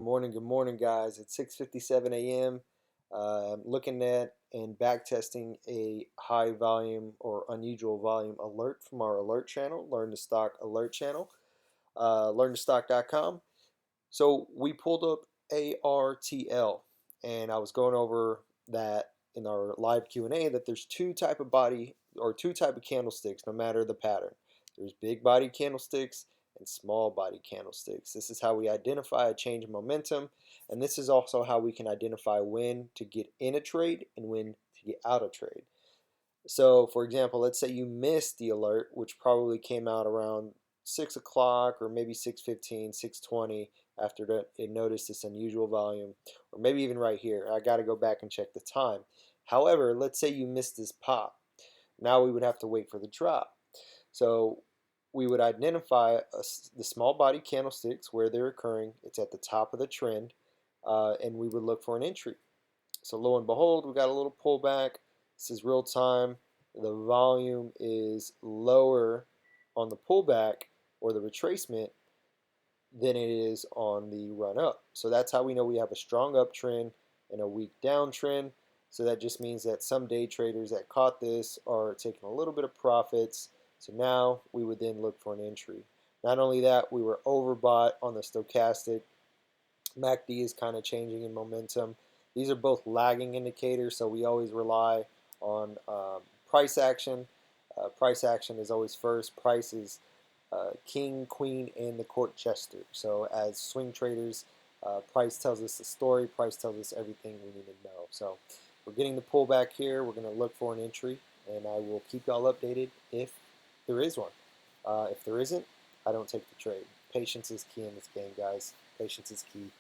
Good morning, guys. It's 6:57 a.m. I'm looking at and back testing a high volume or unusual volume alert from our alert channel, Learn to Stock alert channel, learntostock.com. So we pulled up ARTL, and I was going over that in our live Q&A that there's two type of candlesticks, no matter the pattern. There's big body candlesticks and small body candlesticks. This is how we identify a change in momentum, and this is also how we can identify when to get in a trade and when to get out of trade. So, for example, let's say you missed the alert, which probably came out around 6 o'clock or maybe 6:15, 6:20 after it noticed this unusual volume, or maybe even right here. I got to go back and check the time. However, let's say you missed this pop. Now we would have to wait for the drop. So we would identify the small body candlesticks where they're occurring. It's at the top of the trend, and we would look for an entry. So lo and behold, we got a little pullback. This is real time. The volume is lower on the pullback or the retracement than it is on the run up. So that's how we know we have a strong uptrend and a weak downtrend. So that just means that some day traders that caught this are taking a little bit of profits. So now we would then look for an entry. Not only that, we were overbought on the stochastic. MACD is kind of changing in momentum. These are both lagging indicators, so we always rely on price action. Price action is always first. Price is king, queen, and the court jester. So as swing traders, price tells us the story. Price tells us everything we need to know. So we're getting the pullback here. We're going to look for an entry, and I will keep y'all updated if there is one. If there isn't, I don't take the trade. Patience is key in this game, guys. Patience is key.